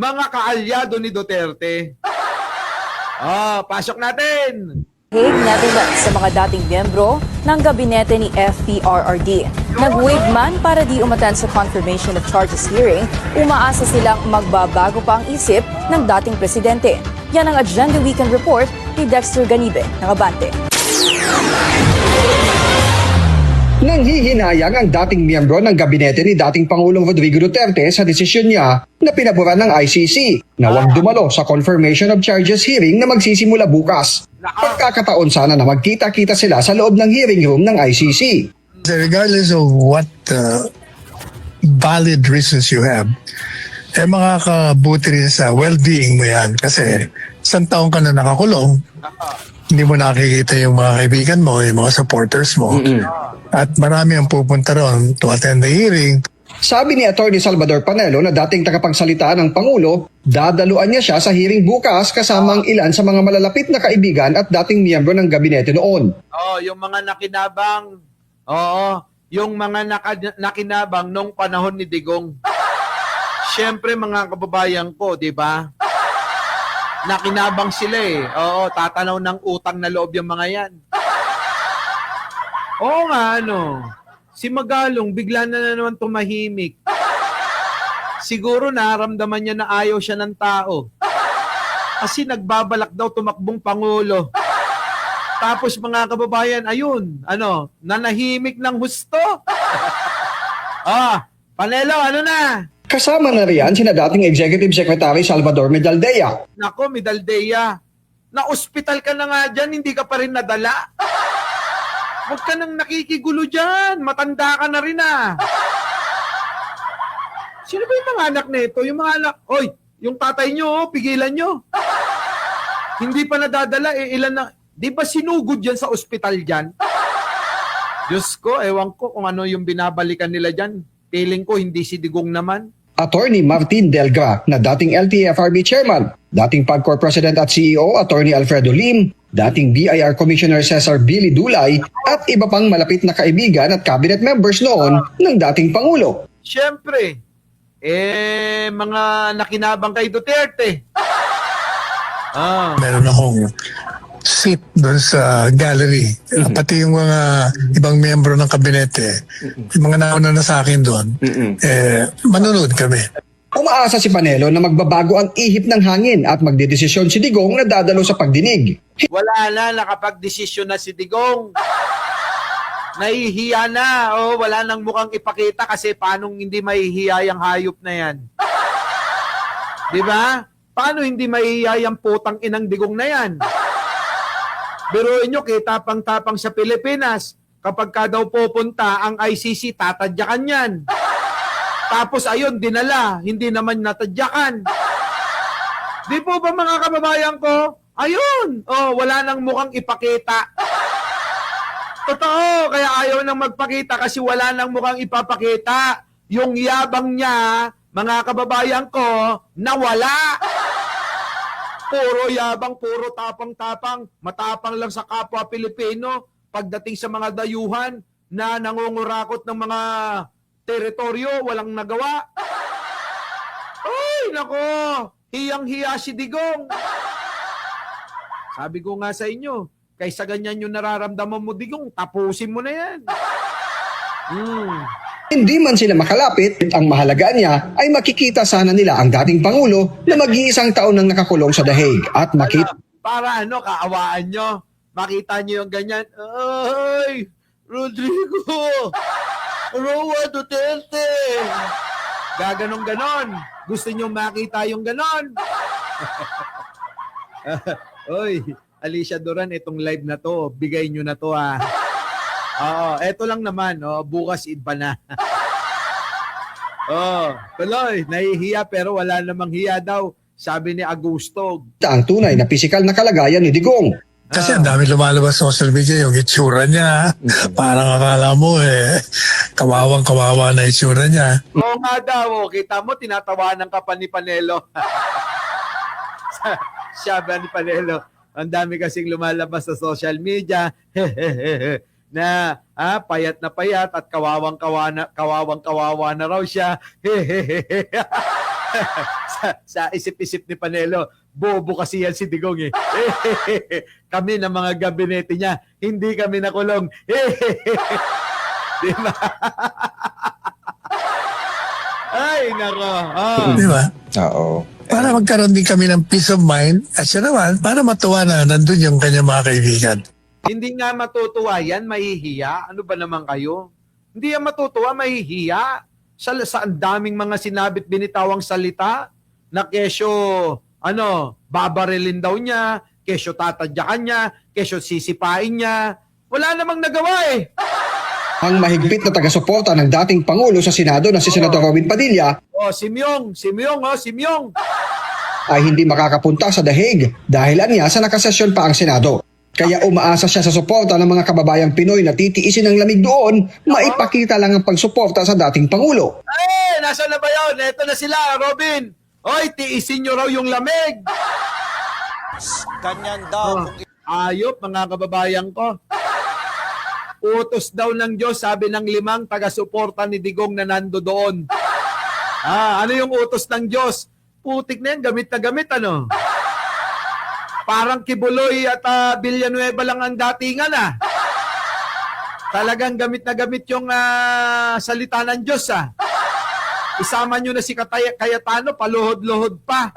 mga kaalyado ni Duterte. Pasok natin! Hague Netherlands sa mga dating miyembro ng gabinete ni FPRRD. Nag-wave man para di umattend sa confirmation of charges hearing, umaasa silang magbabago pa ang isip ng dating presidente. Yan ang Agenda Weekend Report ni Dexter Ganibe ng Abante. Nanghihinayang ang dating miyembro ng gabinete ni dating Pangulong Rodrigo Duterte sa desisyon niya na pinaboran ng ICC na huwag dumalo sa confirmation of charges hearing na magsisimula bukas. Pagkakataon sana na magkita-kita sila sa loob ng hearing room ng ICC. Regardless of what valid reasons you have, makakabuti rin sa well-being mo yan. Kasi isang taong ka na nakakulong, hindi mo nakikita yung mga kaibigan mo, yung mga supporters mo. At marami ang pupunta ron to attend the hearing. Sabi ni Atty. Salvador Panelo na dating tagapagsalita ng Pangulo, dadaluan niya siya sa hearing bukas kasama ang ilan sa mga malalapit na kaibigan at dating miyembro ng gabinete noon. Yung mga nakinabang, yung mga nakinabang nung panahon ni Digong. Siyempre mga kababayan ko, di ba? Nakinabang sila tatanaw ng utang na loob yung mga yan. Oo nga, si Magalong bigla na naman tumahimik. Siguro naramdaman niya na ayaw siya ng tao. Kasi nagbabalak daw tumakbong Pangulo. Tapos mga kababayan, ayun, nanahimik ng husto. Panelo, ano na? Kasama na riyan sina dating Executive Secretary Salvador Medaldea. Nako, Medaldea, na-ospital ka na nga dyan, hindi ka pa rin nadala. Huwag ka nang nakikigulo dyan. Matanda ka na rin Sino ba yung mga anak nito? Yung mga anak, yung tatay nyo, pigilan nyo. Hindi pa nadadala, ilan na, di ba sinugod yan sa ospital dyan? Diyos ko, ewan ko kung ano yung binabalikan nila dyan. Feeling ko hindi si Digong naman. Attorney Martin Delga na dating LTFRB Chairman, dating PAGCOR President at CEO Attorney Alfredo Lim, dating BIR Commissioner Cesar Billy Dulay at iba pang malapit na kaibigan at cabinet members noon ng dating Pangulo. Siyempre, mga nakinabang kay Duterte. Meron akong seat doon sa gallery. Pati yung mga ibang miyembro ng kabinete, yung mga nauna na sa akin doon, manonood kami. Umaasa si Panelo na magbabago ang ihip ng hangin at magdedesisyon si Digong na dadalo sa pagdinig. Wala na, nakapag-desisyon na si Digong. Nahihiya na. Wala nang mukhang ipakita kasi paano hindi mahihiya yung hayop na yan. Di ba? Paano hindi mahihiya yung putang inang Digong na yan? Biruin nyo, kitapang-tapang sa Pilipinas. Kapag ka daw pupunta, ang ICC, tatadyakan yan. Tapos ayun, dinala. Hindi naman natadyakan. Di po ba mga kababayan ko? Ayun! Wala nang mukhang ipakita. Totoo, kaya ayaw nang magpakita kasi wala nang mukhang ipapakita. Yung yabang niya, mga kababayan ko, nawala. Puro yabang, puro tapang-tapang, matapang lang sa kapwa Pilipino pagdating sa mga dayuhan na nangungurakot ng mga teritoryo, walang nagawa. Ay, nako, hiyang-hiya si Digong. Sabi ko nga sa inyo, kaysa ganyan yung nararamdaman mo, Digong, tapusin mo na yan. Hindi man sila makalapit, ang mahalaga niya ay makikita sana nila ang dating Pangulo na mag-iisang taon nang nakakulong sa The Hague at makita Para kaawaan nyo. Makita nyo yung ganyan. Ay, Rodrigo! Roa Duterte! Gaganong-ganon. Gusto nyo makita yung ganon? Oy, Alicia Duran, itong live na to, bigay nyo na to eto lang naman, bukas iba na. Tuloy, nahihiya pero wala namang hiya daw, sabi ni Augusto. ang tunay na pisikal na kalagayan ni Digong. Kasi ang dami lumalabas sa social media, yung itsura niya. Parang akala mo kawawang-kawawa na itsura niya. Oo nga daw, kita mo, tinatawanan ka pa ni Panelo. Sabi ni Panelo, ang dami kasing lumalabas sa social media. Na payat na payat at kawawang-kawawa na raw siya. sa isip-isip ni Panelo, bobo kasi yan si Digong eh. Kami na mga gabinete niya, hindi kami nakulong. Di ba? Ay, nako. Di ba? Oo. Para magkaroon din kami ng peace of mind at siya naman, para matuwa na nandun yung kanyang mga kaibigan. Hindi nga matutuwa yan, mahihiya. Ano ba naman kayo? Hindi yan matutuwa, mahihiya. Sa ang daming mga sinabit binitawang salita na kesyo, babarilin daw niya, kesyo tatadyakan niya, kesyo sisipain niya. Wala namang nagawa eh. Ang mahigpit na taga-suporta ng dating Pangulo sa Senado na si Senador Robin Padilla Si Myong, ay hindi makakapunta sa The Hague dahil anya sa nakasesyon pa ang Senado. Kaya umaasa siya sa suporta ng mga kababayang Pinoy na titiisin ang lamig doon, maipakita lang ang pagsuporta sa dating Pangulo. Nasa na ba yun? Eto na sila, Robin. Oy, tiisin nyo raw yung lamig. Ganyan daw. Ayop, mga kababayan ko. Utos daw ng Diyos, sabi ng 5 taga-suporta ni Digong na nando doon. Ano yung utos ng Diyos? Putik na yan, gamit na gamit, ano? Parang Kibuloy at Villanueva lang ang datingan, Talagang gamit na gamit yung salita ng Diyos, Isama nyo na si Cayetano, paluhod-luhod pa.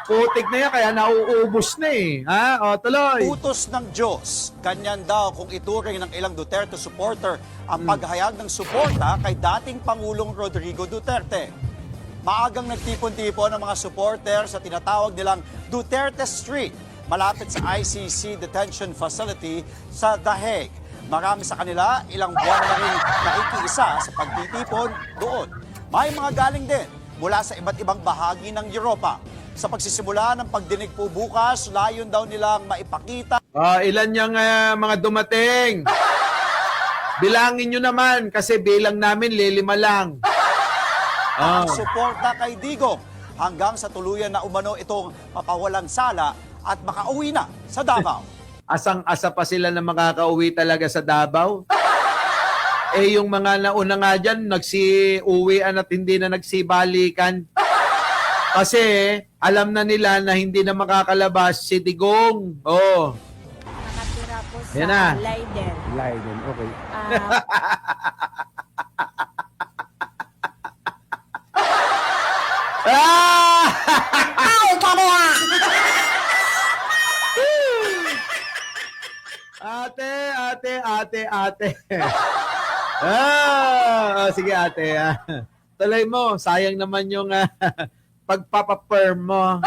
Putik na yan, kaya nauubos na eh. Tuloy. Utos ng Diyos. Ganyan daw kung ituring ng ilang Duterte supporter ang paghayag ng suporta kay dating Pangulong Rodrigo Duterte. Maagang nagtipon-tipon ang mga supporter sa tinatawag nilang Duterte Street, malapit sa ICC Detention Facility sa The Hague. Marami sa kanila, ilang buwan na rin nakikiisa sa pagtitipon doon. May mga galing din mula sa iba't ibang bahagi ng Europa. Sa pagsisimula ng pagdinig po bukas, layon daw nilang maipakita Ilan yung mga dumating? Bilangin nyo naman kasi bilang namin 5 lang. ang suporta kay Digong hanggang sa tuluyan na umano itong mapawalang sala at makauwi na sa Davao. Asang-asa pa sila na makakauwi talaga sa Davao. Yung mga nauna nga dyan, nagsi-uwian at hindi na nagsibalikan. Kasi alam na nila na hindi na makakalabas si Digong. Nakatira po sa Yan na. Leiden. Leiden, okay. Ate. Sige ate. Tuloy mo, sayang naman yung pagpapaperm mo.